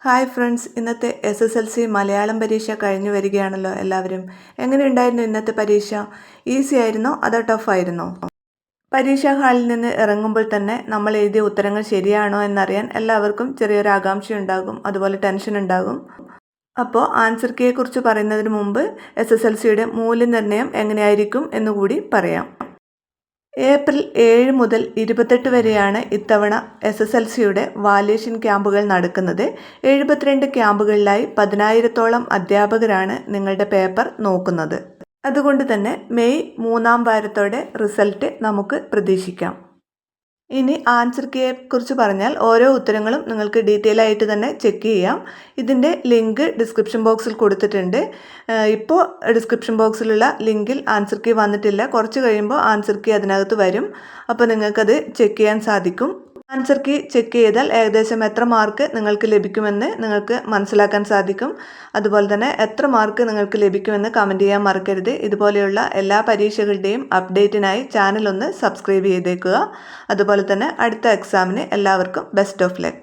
Hi friends, ഇന്നത്തെ SSLC Malayalam പരീക്ഷ കഴിഞ്ഞു വരികയാണല്ലോ എല്ലാവരും. എങ്ങനെയുണ്ടായിരുന്നു ഇന്നത്തെ പരീക്ഷ? ഈസി ആയിരുന്നോ അതോ ടഫ് ആയിരുന്നോ? പരീക്ഷാ ഹാളിൽ നിന്ന് ഇറങ്ങുമ്പോൾ തന്നെ നമ്മൾ എഴുതിയ ഉത്തരങ്ങൾ ശരിയാണോ എന്നറിയാൻ എല്ലാവർക്കും ചെറിയൊരു ആകാംക്ഷയുണ്ടാകും, അതുപോലെ ടെൻഷൻ ഉണ്ടാകും. അപ്പോൾ ആൻസർ കീയെക്കുറിച്ച് പറയുന്നതിന് മുമ്പ് SSLCയുടെ മൂല്യനിർണ്ണയം എങ്ങനെയായിരിക്കും എന്നുകൂടി പറയാം. ഏപ്രിൽ 7 മുതൽ 28 വരെയാണ് ഇത്തവണ SSLCയുടെ വാല്യുവേഷൻ ക്യാമ്പുകൾ നടക്കുന്നത്. 72 ക്യാമ്പുകളിലായി 10,000-ഓളം അധ്യാപകരാണ് നിങ്ങളുടെ പേപ്പർ നോക്കുന്നത്. അതുകൊണ്ട് തന്നെ മെയ് 3-ാം വാരത്തോടെ റിസൾട്ട് നമുക്ക് പ്രതീക്ഷിക്കാം. ഇനി ആൻസർ കീയെക്കുറിച്ച് പറഞ്ഞാൽ ഓരോ ഉത്തരങ്ങളും നിങ്ങൾക്ക് ഡീറ്റെയിൽ ആയിട്ട് തന്നെ ചെക്ക് ചെയ്യാം. ഇതിൻ്റെ ലിങ്ക് ഡിസ്ക്രിപ്ഷൻ ബോക്സിൽ കൊടുത്തിട്ടുണ്ട്. ഇപ്പോൾ ഡിസ്ക്രിപ്ഷൻ ബോക്സിലുള്ള ലിങ്കിൽ ആൻസർ കീ വന്നിട്ടില്ല. കുറച്ച് കഴിയുമ്പോൾ ആൻസർ കീ അതിനകത്ത് വരും. അപ്പോൾ നിങ്ങൾക്കത് ചെക്ക് ചെയ്യാൻ സാധിക്കും. ആൻസർ കീ ചെക്ക് ചെയ്താൽ ഏകദേശം എത്ര മാർക്ക് നിങ്ങൾക്ക് ലഭിക്കുമെന്ന് നിങ്ങൾക്ക് മനസ്സിലാക്കാൻ സാധിക്കും. അതുപോലെ തന്നെ എത്ര മാർക്ക് നിങ്ങൾക്ക് ലഭിക്കുമെന്ന് കമൻറ്റ് ചെയ്യാൻ മറക്കരുത്. ഇതുപോലെയുള്ള എല്ലാ പരീക്ഷകളുടെയും അപ്ഡേറ്റിനായി ചാനൽ ഒന്ന് സബ്സ്ക്രൈബ് ചെയ്തേക്കുക. അതുപോലെ തന്നെ അടുത്ത എക്സാമിന് എല്ലാവർക്കും ബെസ്റ്റ് ഓഫ് ലക്ക്.